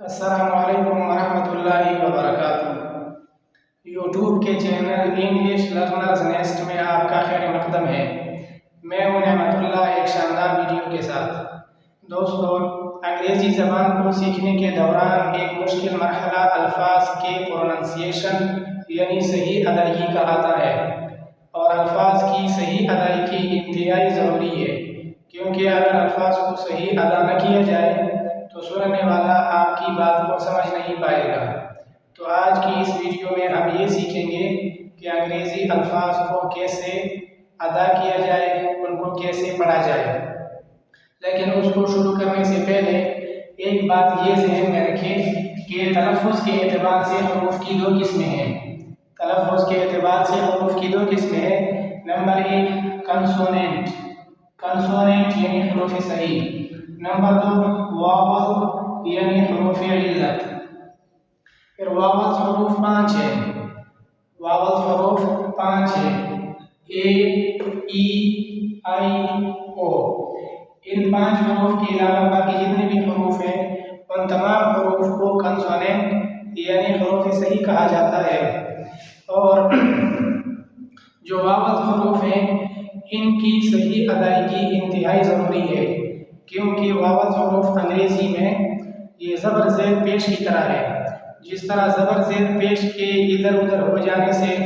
अस्सलामुअलैकुम वरहमतुल्लाहि वबरकातुहू। यूट्यूब के चैनल इंग्लिश लर्नर्स नेस्ट में आपका खैर मकदम है। मैं हूं नेमतुल्लाह एक शानदार वीडियो के साथ। दोस्तों, अंग्रेज़ी ज़बान को सीखने के दौरान एक मुश्किल मरहला अल्फाज के प्रोनंसिएशन यानी सही अदायगी का आता है, और अल्फाज की सही अदायगी इंतहाई ज़रूरी है, क्योंकि अगर अल्फाज को सही अदा न किया जाए तो सुनने वाला आपकी बात को समझ नहीं पाएगा। तो आज की इस वीडियो में हम ये सीखेंगे कि अंग्रेज़ी अल्फाज को कैसे अदा किया जाए, उनको कैसे पढ़ा जाए। लेकिन उसको शुरू करने से पहले एक बात ये ज़हन में रखें कि तलफ़्फ़ुज़ के एतबार से हुरूफ़ की दो किस्में हैं। तलफ़्फ़ुज़ के एतबार से हुरूफ़ की दो किस्में हैं। नंबर 1 कंसोनेंट, कंसोनेंट यानी हुरूफ़ सही। नंबर 2 वावल यानी हुरूफ़ इल्लत। फिर वावल्स हुरूफ़ 5 है। वावल्स हुरूफ़ 5 है, ए, ई, आई, ओ। इन 5 हुरूफ़ के अलावा बाकी जितने भी हुरूफ़ हैं उन तमाम हुरूफ़ को कंसोनेंट यानी हुरूफ़ सही कहा जाता है। और जो वावल्स हुरूफ़ हैं इनकी सही अदायगी इंतहाई ज़रूरी है, क्योंकि वावल्स हुरूफ़ अंग्रेज़ी में ये ज़बर ज़ेर पेश की तरह है। जिस तरह ज़बर ज़ेर पेश के इधर उधर हो जाने से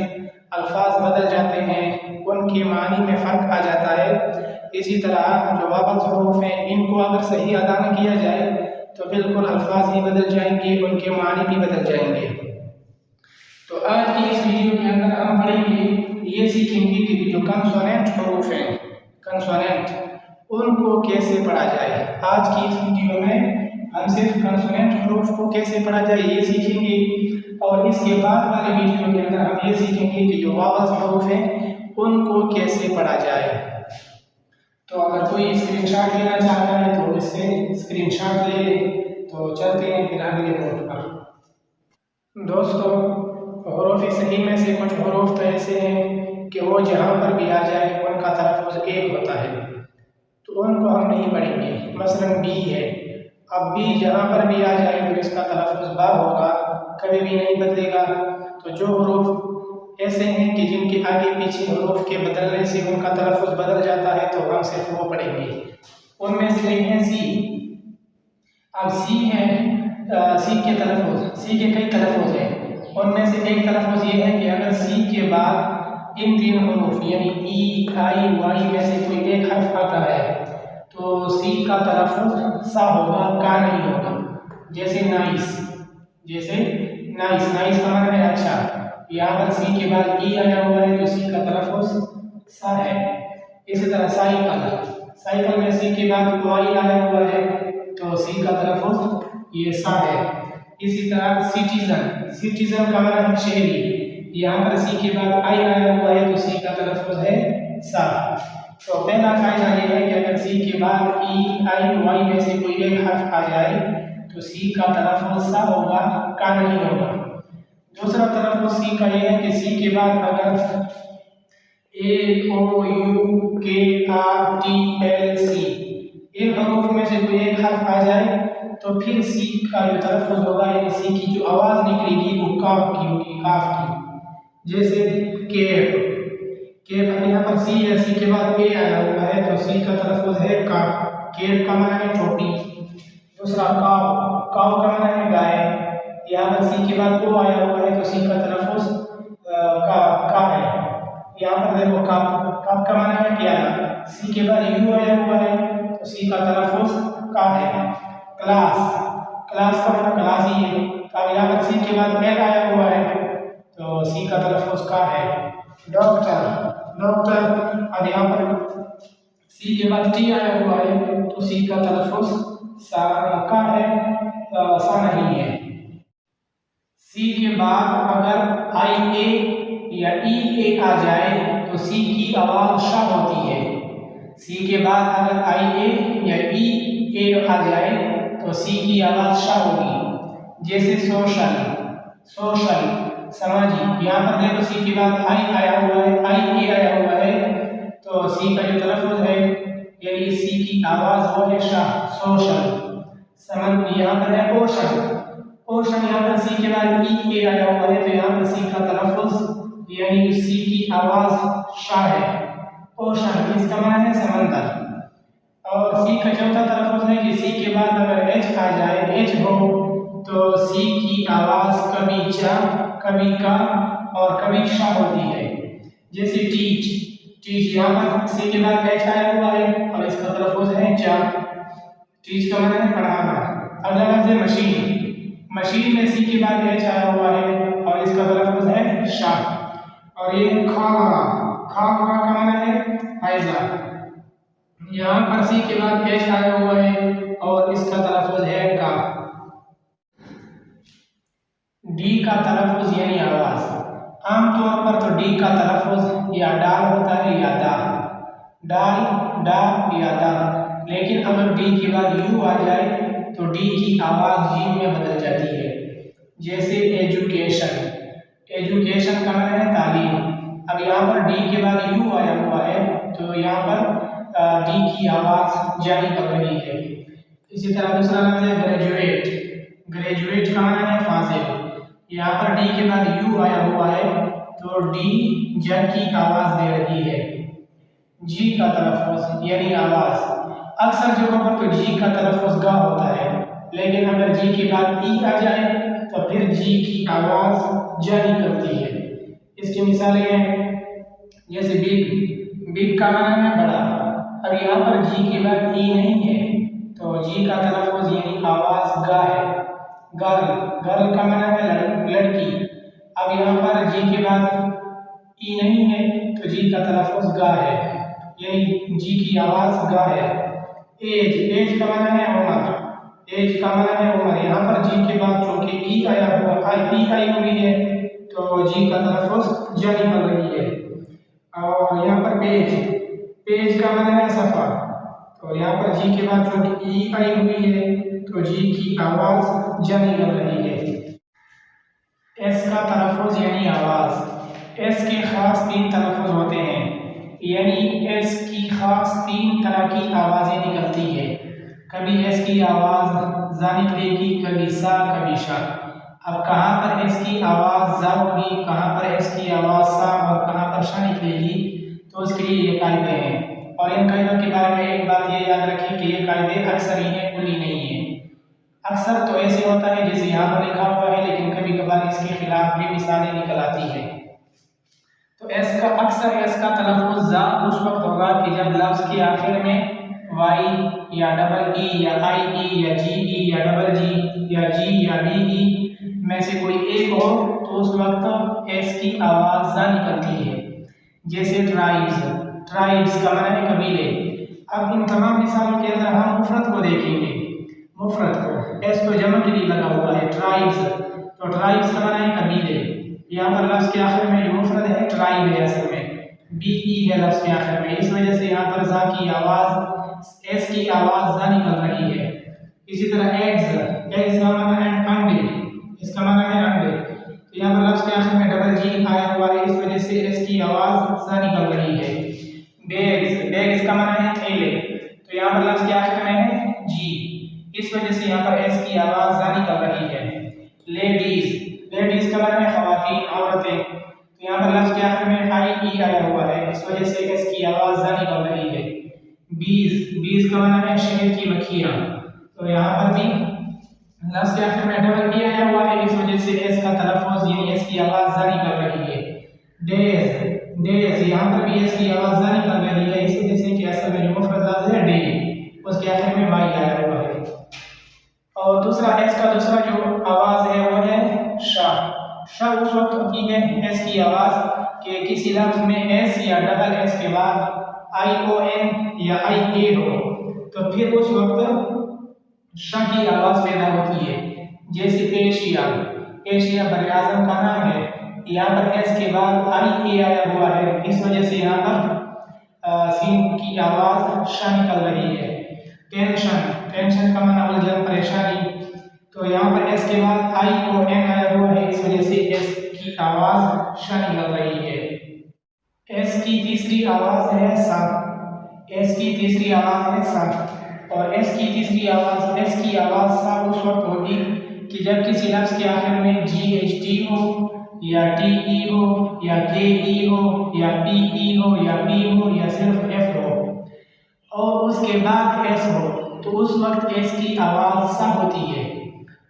अल्फाज बदल जाते हैं, उनके मानी में फ़र्क आ जाता है, इसी तरह जो वावल्स हुरूफ़ हैं इनको अगर सही अदा न किया जाए तो बिल्कुल अल्फाज ही बदल जाएंगे, उनके मानी भी बदल जाएंगे। तो आज की इस वीडियो के अंदर हम पढ़ेंगे, ये सीखेंगे कि जो कंसोनेंट हुरूफ़ हैं, कंसोनेंट, उनको कैसे पढ़ा जाए। आज की इस वीडियो में हम सिर्फ कंसोनेंट हुरूफ़ को कैसे पढ़ा जाए ये सीखेंगे, और इसके बाद वाले वीडियो के अंदर हम ये सीखेंगे कि जो वावल्स हुरूफ़ हैं उनको कैसे पढ़ा जाए। तो अगर कोई स्क्रीनशॉट लेना चाहता है तो इससे स्क्रीनशॉट ले ले। तो चलते हैं फिर अगले बोर्ड पर। दोस्तों, हुरूफ़ सही में से कुछ हुरूफ़ तो ऐसे हैं कि वो जहाँ पर भी आ जाए उनका तलफ़्फ़ुज़ एक होता है, तो उनको हम नहीं पढ़ेंगे। मसलन बी है, अब बी जहाँ पर भी आ जाए तो इसका तलफ़्फ़ुज़ बा होगा, कभी भी नहीं बदलेगा। तो जो हुरूफ़ ऐसे हैं कि जिनके आगे पीछे हुरूफ़ के बदलने से उनका तलफ़्फ़ुज़ बदल जाता है तो हम सिर्फ वो पढ़ेंगे। उनमें से एक है सी। अब सी है, सी के तलफ़्फ़ुज़, सी के कई तलफ़्फ़ुज़ हैं। उनमें से एक तलफ़्फ़ुज़ ये है कि अगर सी के बाद इन तीन हुरूफ़ यानी ई, आई, वाई में से कोई एक हर्फ आता है तो सी का तलफ़्फ़ुज़ सा होगा, का नहीं होगा। जैसे नाइस, जैसे नाइस, नाइस का माना है अच्छा। यहाँ पर सी के बाद ई आया हुआ है तो सी का तलफ़्फ़ुज़ सा है। इसी तरह साइकिल, साइकिल में सी के बाद वाई आया हुआ है तो सी का तलफ़्फ़ुज़ ये सा है। इसी तरह सिटीजन, सिटीजन का माना है शहरी, यहाँ पर सी के बाद आई आया हुआ है तो सी का तलफ़्फ़ुज़ है सा। तो पहला कायदा ये है कि अगर सी के बाद ई, आई, वाई में से कोई एक हर्फ आ जाए तो सी का तलफ़्फ़ुज़ सा होगा, का नहीं होगा। दूसरा तलफ़्फ़ुज़ सी का ये है कि सी के बाद अगर ए, ओ, यू, के, आर, टी, एल, सी इन हुरूफ़ में से कोई एक हर्फ आ जाए तो फिर सी का जो तलफ़्फ़ुज़ होगा यानी सी की जो आवाज़ निकलेगी वो काफ की होगी, काफ की। जैसे केप, केप यहाँ पर सी है, सी के बाद ए आया हुआ है तो सी का तलफ़्फ़ुज़ है का। केप का माना है टोपी। दूसरा काव, काव का माना है गाय, यहाँ पर सी के बाद ओ आया हुआ है तो सी का तलफ़्फ़ुज़ का है। यहाँ पर देखो कप, कप का माना है प्याला, सी के बाद यू आया हुआ है तो सी का तलफ़्फ़ुज़ का है। क्लास, क्लास का माना क्लास ही है, अब यहाँ पर सी के बाद एल आया हुआ है तो सी का तलफ़्फ़ुज़ का है। डॉक्टर, डॉक्टर, अब यहाँ पर सी के बाद टी आया हुआ है तो सी का तलफ़्फ़ुज़ सा का है, सा नहीं है। सी के बाद अगर आई ए या ई ए आ जाए तो सी की आवाज़ श होती है। सी के बाद अगर आई ए या ई ए आ जाए तो सी की आवाज़ श होगी। जैसे सोशल, सोशल सामाजिक, यहाँ पर देखो सी के बाद आई आया हुआ है, आई ए आया हुआ है तो सी का जो तलफ़्फ़ुज़ है यानी सी की आवाज़ वो है श, सोशल। यहाँ पर है ओशन। ओशन यहाँ पर सी के बाद ई ए आया हुआ है, तो यहाँ पर सी का तलफ़ुज़ यानी सी की आवाज शा है। ओशन इसका माना है समंदर। और सी का चौथा तलफ़ुज़ है कि सी के बाद अगर एच आ जाए, एच हो, तो सी की आवाज कभी चा, कभी का और कभी शा होती है। जैसे टीच, टीच यहाँ पर सी के बाद एच आया हुआ है और इसका तलफ़ुज़ है चा। टीच का मतलब है पढ़ाना। अगला लफ्ज़ है मशीन। मशीन में सी के बाद एच आया हुआ है और इसका तलफ़ुज़ है शा। और ये खागरा, खागरा का मतलब है हैजा। यहाँ पर सी के बाद एच आया हुआ है और इसका तलफ़ुज़ है का। डी का तलफ़ुज़ यानी आवाज़। आमतौर पर तो डी का तलफ़ुज़ या डाल होता है या दा, डाल, डा या दा। लेकिन अगर डी के बाद यू आ जाए तो डी की आवाज़ जीम में बदल जाती है। जैसे एजुकेशन, एजुकेशन का मतलब है तालीम। अब यहाँ पर डी के बाद यू आया हुआ है तो यहाँ पर डी की आवाज़ जारी कर रही है। इसी तरह दूसरा लफ्ज़ है ग्रेजुएट। ग्रेजुएट का मतलब है फाजिल। यहाँ पर डी के बाद यू आया हुआ है तो डी ज की आवाज़ दे रही है। जी का तलफ़ुज़ यानी आवाज़। अक्सर जगहों पर तो जी का तलफ़ुज़ गा होता है, लेकिन अगर जी के बाद ई आ जाए तो फिर जी की आवाज़ जारी करती है। इसकी मिसालें हैं जैसे बिग, बिग का मतलब है बड़ा। अब यहाँ पर जी के बाद ई नहीं है तो जी का तलफ़ुज़ यानी आवाज़ गा है। गर्ल, गर्ल का मतलब है लड़की। अब यहाँ पर जी के बाद ई नहीं है तो जी का तलफ़ुज़ गा है, यानी जी की आवाज़ गा है। एज, एज का मतलब है उम्र। एज का मतलब है उम्र। यहाँ पर जी के बाद चूंकि ई आया हुआ, ई आई हुई है तो जी का तलफ़ुज़ जारी कर रही है। और यहाँ पर पेज, पेज का मतलब है सफ़र। तो यहाँ पर जी के बाद चूंकि ई आई हुई है तो जी की आवाज़ जारी कर रही है। एस का तलफ़ुज़ यानी आवाज़। एस के ख़ास 3 तलफ़ुज़ होते हैं, यानी एस की ख़ास 3 तरह की आवाज़ें निकलती है। कभी एस की आवाज़ ज़ा निकलेगी, कभी सा, कभी शा। अब कहाँ पर एस की आवाज़ ज़ा होगी, कहाँ पर एस की आवाज़ सा और कहाँ पर शा निकलेगी, तो उसके लिए ये कायदे हैं। और इन कायदों के बारे में एक बात ये याद रखें कि ये कायदे अक्सर ही हैं, कुली नहीं है। अक्सर तो ऐसे होता है जैसे यहाँ पर लिखा हुआ है, लेकिन कभी कभार इसके खिलाफ भी मिसालें निकल आती है। तो एस का अक्सर एस का तलफ़ुज़ ज़ा उस वक्त होगा कि जब लफ्ज़ के आखिर में वाई या डबल ई या आई ई या जी ई या डबल जी या जी या बी ई में से कोई एक हो, तो उस वक्त एस की आवाज़ ज़ा निकलती है। जैसे ट्राइब्स, ट्राइब्स का मतलब है कबीले। अब इन तमाम मिसालों के अंदर हम मुफ़रद को देखेंगे। मुफ़रद को एस तो जमा के लिए लगा हुआ है ट्राइब्स, तो ट्राइब्स का मतलब है कबीले। यहाँ पर लफ्ज़ के आखिर में जो मुफ़रद है ट्राइब है, असल में बी ई है लफ्ज़ के आखिर में। इस वजह से यहाँ पर ज़ा की आवाज़, एस की आवाज़ ज़ा निकल रही है। इसी तरह एग्स, एग्स का मतलब है अंडे, इसका मतलब है अंडे। तो यहाँ पर लफ्ज़ के आखिर में डबल जी आया हुआ है, इस वजह से एस की आवाज़ ज़ा निकल रही है। बैग्स, बैग्स का मतलब है थैले, तो यहाँ पर लफ्ज़ के आखिर में है जी, इस वजह से यहाँ पर एस की आवाज़ ज़ा निकल रही है। लेडीज़, लेडीज़ का मतलब है ख़वातीन, औरतें, तो यहाँ पर लफ्ज़ के आखिर में आई ई आया हुआ है, इस वजह से एस की आवाज़ ज़ा निकल रही है। बीज, बीज का मतलब है शहद की मक्खियाँ, तो यहाँ पर भी लफ्ज़ के आखिर में डबल ई आया हुआ है, इस वजह से एस का तलफ़ुज़ यानी एस की आवाज़ ज़ा निकल रही है। डेज, डेज, यहाँ पर भी एस की आवाज़ ज़ा निकल रही है, इस वजह से कि असल में जो मुफ़रद लफ्ज़ है डे, उसके आखिर में वाई आया हुआ है। और दूसरा एस का दूसरा जो आवाज़ है वो है शा। शा उस वक्त होती है एस की आवाज़ कि किसी लफ्ज़ में एस या डबल एस के बाद आई ओ एन या आई ए हो, तो फिर उस वक्त शा की आवाज़ पैदा होती है। जैसे एशिया, एशिया बरआज़म का नाम है, यहाँ पर एस के बाद आई ए आया हुआ है, इस वजह से यहाँ पर सीन की आवाज़ शा निकल रही है। टेंशन, टेंशन का माना उलझन, परेशानी, तो यहाँ पर एस के बाद आई ओ एन आया हुआ है, इस वजह से एस की आवाज़ शा निकल रही है। एस की तीसरी आवाज़ है सा, एस की तीसरी आवाज़ है सा। और एस की तीसरी आवाज़, एस की आवाज़ सा उस वक्त होगी कि जब किसी लफ्ज़ के आखिर में GHT हो या TE हो या KE हो या PE हो या P हो या सिर्फ F हो और उसके बाद S हो, तो उस वक्त S की आवाज़ सा होती है।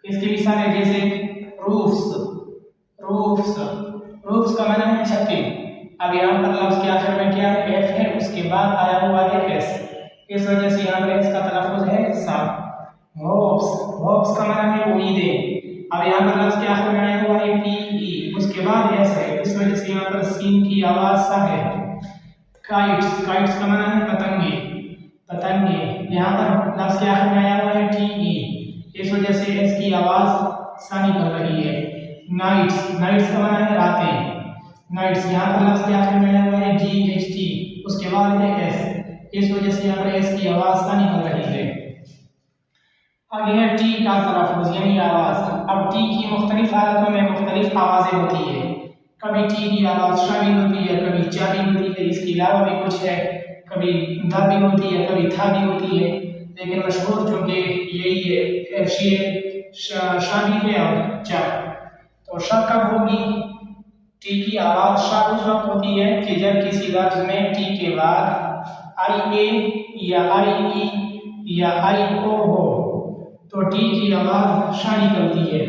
इसकी मिसाल है जैसे रूफ्स, रूफ्स, रूफ्स का माना है छतें। अब यहाँ पर लफ्ज़ के आखिर में क्या है, F है, उसके बाद आया हुआ है S, इस वजह से यहाँ पर S का तलफ़ुज़ है सा। होप्स, होप्स का माना है उम्मीदें। अब यहाँ पर लफ्ज़ के आखिर में आया हुआ है PE, उसके बाद S है, इस वजह से यहाँ पर सीन की आवाज़ सा है। काइट्स, काइट्स का माना है पतंगे, पतंगे। यहाँ पर लफ्ज़ के आखिर में आया हुआ है TE, इस वजह से S की आवाज़ सा निकल रही है। नाइट्स, नाइट्स का माना है रातें, नाइट्स। यहाँ पर लफ्ज़ के आखिर में आया हुआ है GHT, उसके बाद है S, इस वजह से यहाँ पर S की आवाज़ सा निकल रही है। आगे है टी का तलफ़ुज़ यानी आवाज़। अब टी की मुख्तलिफ हालतों में मुख्तलिफ आवाज़ें होती है। कभी टी की आवाज़ श भी होती है, कभी च भी होती है, इसके अलावा भी कुछ है, कभी द भी होती है, कभी था भी होती है, लेकिन मशहूर चूँकि यही है, श भी है और च। तो श कब होगी? टी की आवाज़ श उस वक्त होती है कि जब किसी लफ्ज़ में टी के बाद IA या IE या IO हो तो टी की आवाज़ श निकलती है।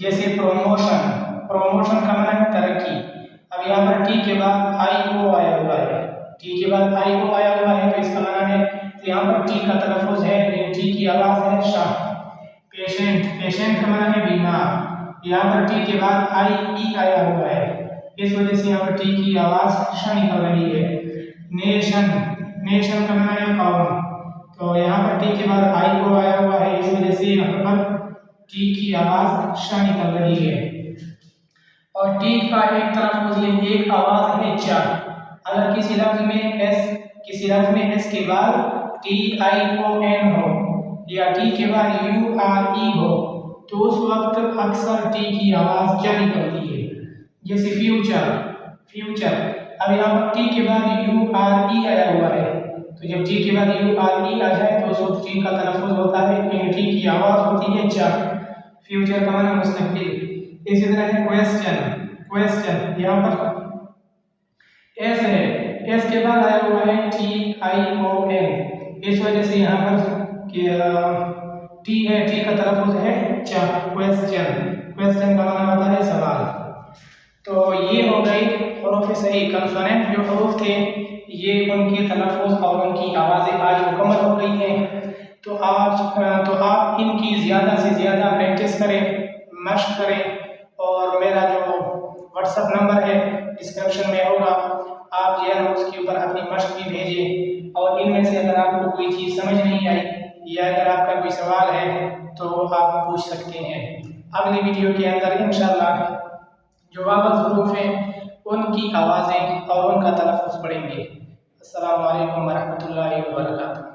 जैसे प्रोमोशन, प्रोमोशन का माना है तरक्की। अब यहाँ पर टी के बाद IO आया हुआ है, टी के बाद IO आया हुआ है, तो इसका माना है, तो यहाँ पर टी का तलफ़ुज़ है, टी की आवाज़ है श। पेशेंट, पेशेंट का माना है बीमार, यहाँ पर टी के बाद IE आया हुआ है, इस वजह से यहाँ पर टी की आवाज़ श निकल रही है। नेशन, नेशन का माना है कौम, तो यहाँ पर टी के बाद IO आया हुआ है, इस वजह से यहाँ पर टी की आवाज़ श निकल रही है। और टी का एक तलफ़ुज़ ये एक आवाज़ है च। अगर किसी लफ्ज़ में S के बाद TION हो या टी के बाद URE हो तो उस वक्त अक्सर टी की आवाज़ च निकलती है। जैसे फ्यूचर, फ्यूचर। अब यहाँ पर टी के बाद URE आया हुआ है, तो जब टी के बाद URE आ जाए तो उस वक्त टी का तलफ़ुज़ होता है, टी की आवाज़ होती है च। फ्यूचर का माना मुस्तक़बिल। इसी तरह है क्वेश्चन, क्वेश्चन। यहाँ पर S है, S के बाद आया हुआ है TION, इस वजह से यहाँ पर टी है, टी का तलफ़ुज़ है च। क्वेश्चन, क्वेश्चन का माना होता है सवाल। तो ये हो गई हुरूफ़ सही, कंसोनेंट जो हुरूफ थे ये उनके तलफ़ुज़ और उनकी आवाज़ें आज मुकम्मल हो गई हैं। तो आप इनकी ज़्यादा से ज़्यादा प्रैक्टिस करें, मश्क करें, और मेरा जो व्हाट्सएप नंबर है डिस्क्रिप्शन में होगा, आप जो है उसके ऊपर अपनी मश्क भी भेजें। और इनमें से अगर आपको कोई चीज़ समझ नहीं आई या अगर आपका कोई सवाल है तो आप पूछ सकते हैं। अगली वीडियो के अंदर इंशाअल्लाह जो वाबत हुरूफ हैं उनकी आवाज़ें और उनका तलफ़ुज़ पढ़ेंगे। अस्सलामु अलैकुम वरहमतुल्लाहि व बरकातुहू।